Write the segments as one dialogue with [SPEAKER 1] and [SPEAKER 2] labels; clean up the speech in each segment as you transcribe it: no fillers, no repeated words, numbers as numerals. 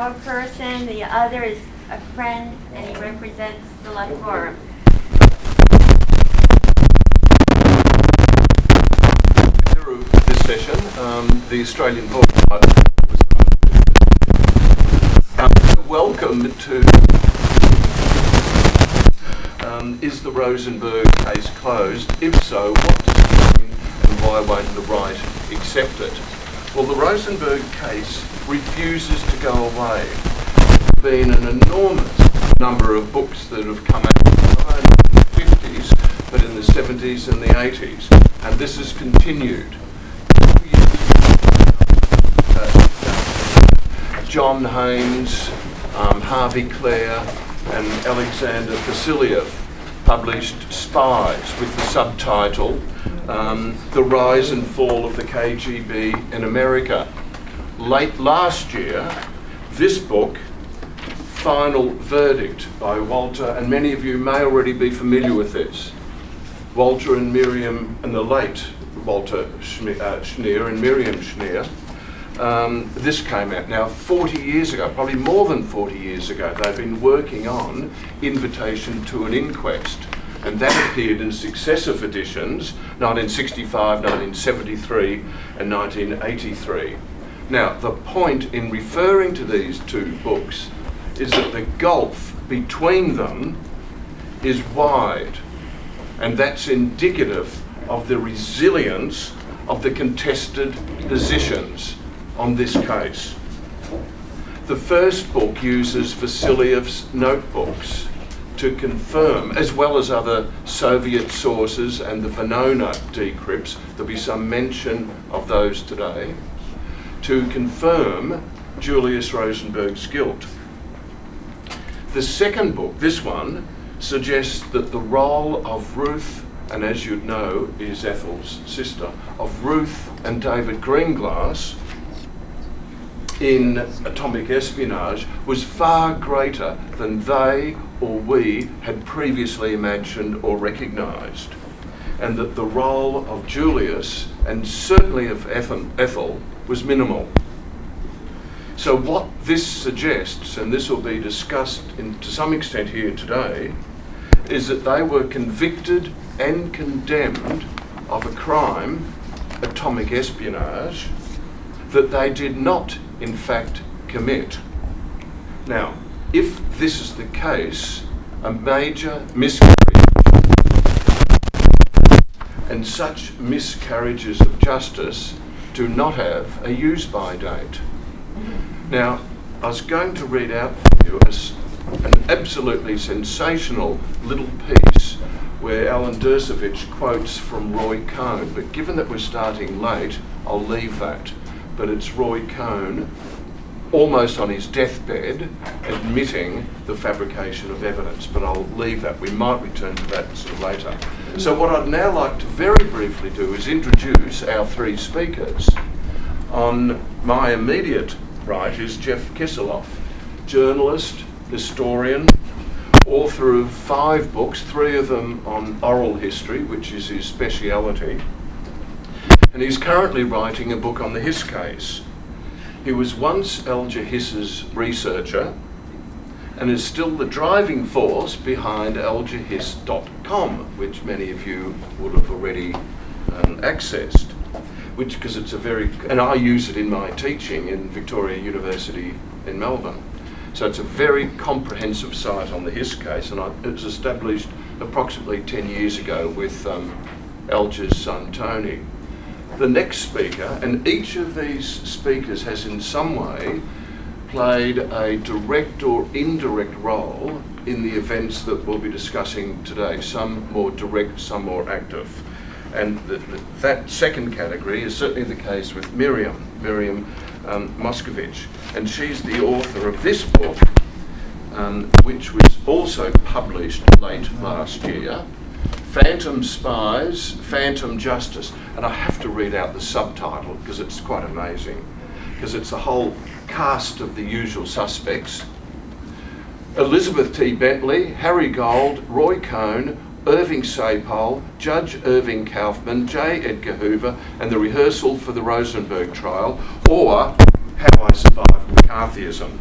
[SPEAKER 1] law person, the other is a friend, and he represents the law forum.
[SPEAKER 2] This session, the Australian Board welcome to is the Rosenberg case closed? If so, what does it mean and why won't the right accept it? Well, the Rosenberg case refuses to go away. There's been an enormous number of books that have come out not only in the 50s but in the 70s and the 80s, and this has continued. John Haynes, Harvey Clare and Alexander Vasiliev published Spies with the subtitle The Rise and Fall of the KGB in America. Late last year, this book, Final Verdict by Walter, and many of you may already be familiar with this, Walter and Miriam, and the late Walter Schneer and Miriam Schneer. This came out now 40 years ago, probably more than 40 years ago. They've been working on Invitation to an Inquest, and that appeared in successive editions, 1965, 1973 and 1983. Now, the point in referring to these two books is that the gulf between them is wide, and that's indicative of the resilience of the contested positions on this case. The first book uses Vasiliev's notebooks to confirm, as well as other Soviet sources and the Venona decrypts, there'll be some mention of those today, to confirm Julius Rosenberg's guilt. The second book, this one, suggests that the role of Ruth, and as you'd know is Ethel's sister, of Ruth and David Greenglass in atomic espionage was far greater than they or we had previously imagined or recognised, and that the role of Julius, and certainly of Ethel, was minimal. So what this suggests, and this will be discussed to some extent here today, is that they were convicted and condemned of a crime, atomic espionage, that they did not in fact commit. Now, if this is the case, a major miscarriage, and such miscarriages of justice do not have a use-by date. Now, I was going to read out for you an absolutely sensational little piece where Alan Dershowitz quotes from Roy Cohn, but given that we're starting late, I'll leave that. But it's Roy Cohn, almost on his deathbed, admitting the fabrication of evidence, but I'll leave that. We might return to that sort of later. So what I'd now like to very briefly do is introduce our three speakers. On my immediate right is Jeff Kisseloff, journalist, historian, author of 5 books, 3 of them on oral history, which is his speciality. And he's currently writing a book on the Hiss case. He was once Alger Hiss's researcher and is still the driving force behind algerhiss.com, which many of you would have already accessed, because it's and I use it in my teaching in Victoria University in Melbourne. So it's a very comprehensive site on the Hiss case, and it was established approximately 10 years ago with Alger's son Tony. The next speaker, and each of these speakers has in some way played a direct or indirect role in the events that we'll be discussing today, some more direct, some more active. And that second category is certainly the case with Miriam Moscovich, and she's the author of this book, which was also published late last year, Phantom Spies, Phantom Justice. And I have to read out the subtitle because it's quite amazing, because it's a whole cast of the usual suspects. Elizabeth T. Bentley, Harry Gold, Roy Cohn, Irving Sapol, Judge Irving Kaufman, J. Edgar Hoover, and the rehearsal for the Rosenberg trial, or How I Survived McCarthyism.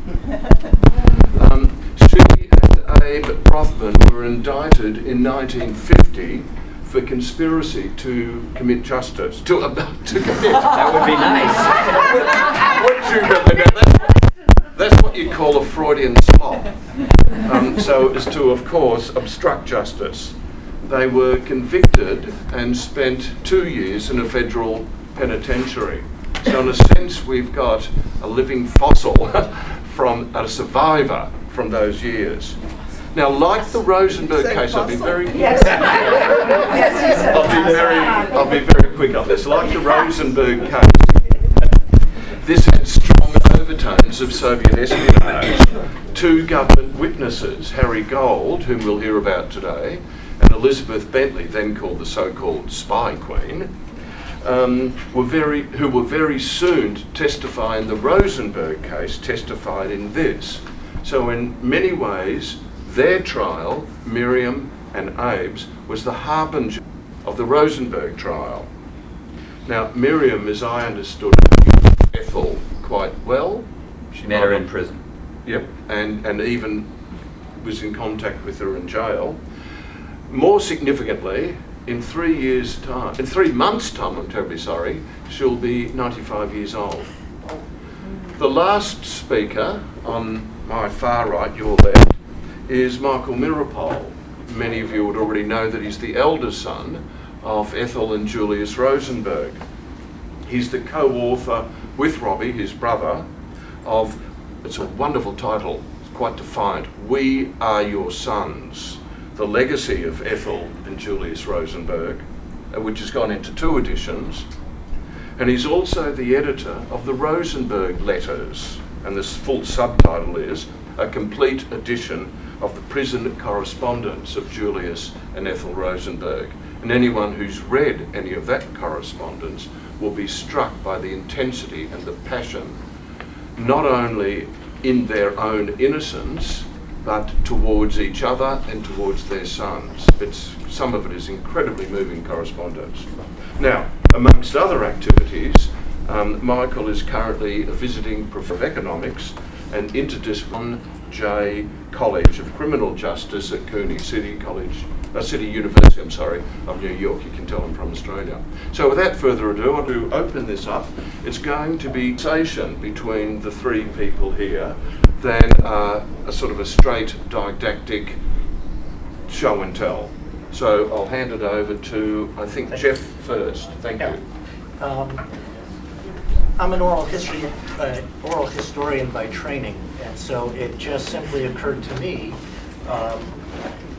[SPEAKER 2] She and Abe Rothman were indicted in 1950 for conspiracy to commit justice. To commit.
[SPEAKER 3] That would be nice.
[SPEAKER 2] Would you really know? That's what you call a Freudian slop. So as to, of course, obstruct justice. They were convicted and spent 2 years in a federal penitentiary. So in a sense, we've got a living fossil from a survivor from those years. Now, like the Rosenberg case, I'll be very I'll be very quick on this. Like the Rosenberg case, this had strong overtones of Soviet espionage. 2 government witnesses, Harry Gold, whom we'll hear about today, and Elizabeth Bentley, then called the so-called Spy Queen, who were very soon to testify in the Rosenberg case, testified in this. So in many ways, their trial, Miriam and Abe's, was the harbinger of the Rosenberg trial. Now, Miriam, as I understood, knew Ethel quite well.
[SPEAKER 3] She met her in prison.
[SPEAKER 2] Yep, and even was in contact with her in jail. More significantly, in 3 months' time, I'm terribly sorry, she'll be 95 years old. The last speaker on my far right, your left, is Michael Meeropol. Many of you would already know that he's the elder son of Ethel and Julius Rosenberg. He's the co-author with Robbie, his brother, of, it's a wonderful title, it's quite defiant, We Are Your Sons, the legacy of Ethel and Julius Rosenberg, which has gone into 2 editions. And he's also the editor of the Rosenberg Letters, and this full subtitle is A Complete Edition of the Prison Correspondence of Julius and Ethel Rosenberg. And anyone who's read any of that correspondence will be struck by the intensity and the passion, not only in their own innocence, but towards each other and towards their sons. Some of it is incredibly moving correspondence. Now, amongst other activities, Michael is currently a visiting professor of economics and interdisciplinary J College of Criminal Justice at Cooney City University of New York. You can tell I'm from Australia. So without further ado, I want to open this up. It's going to be a conversation between the 3 people here than a sort of a straight didactic show and tell. So I'll hand it over to, I think, Jeff first. Thank you.
[SPEAKER 4] I'm an oral historian by training, and so it just simply occurred to me,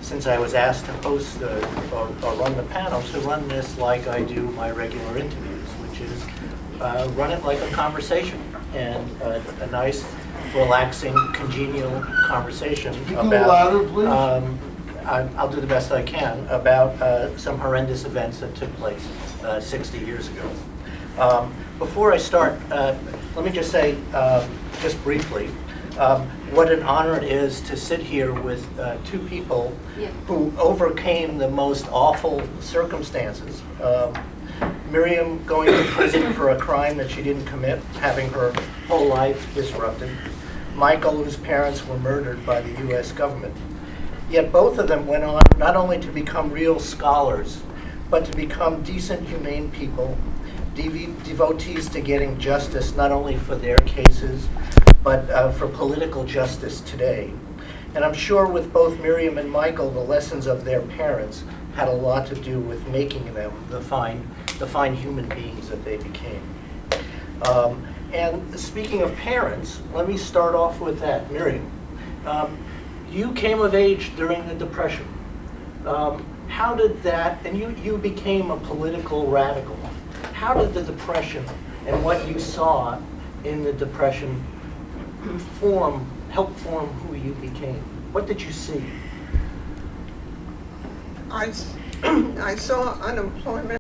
[SPEAKER 4] since I was asked to host or run the panel, to run this like I do my regular interviews, which is run it like a conversation, and a nice, relaxing, congenial conversation about, I'll do the best I can, about some horrendous events that took place 60 years ago. Before I start, let me just say, just briefly, what an honor it is to sit here with 2 people who overcame the most awful circumstances. Miriam going to prison for a crime that she didn't commit, having her whole life disrupted. Michael, whose parents were murdered by the US government. Yet both of them went on not only to become real scholars, but to become decent, humane people, devotees to getting justice not only for their cases, but for political justice today. And I'm sure with both Miriam and Michael, the lessons of their parents had a lot to do with making them the fine human beings that they became. And speaking of parents, let me start off with that. Miriam, you came of age during the Depression. How did that, and you became a political radical. How did the Depression and what you saw in the Depression help form who you became? What did you see?
[SPEAKER 5] I saw unemployment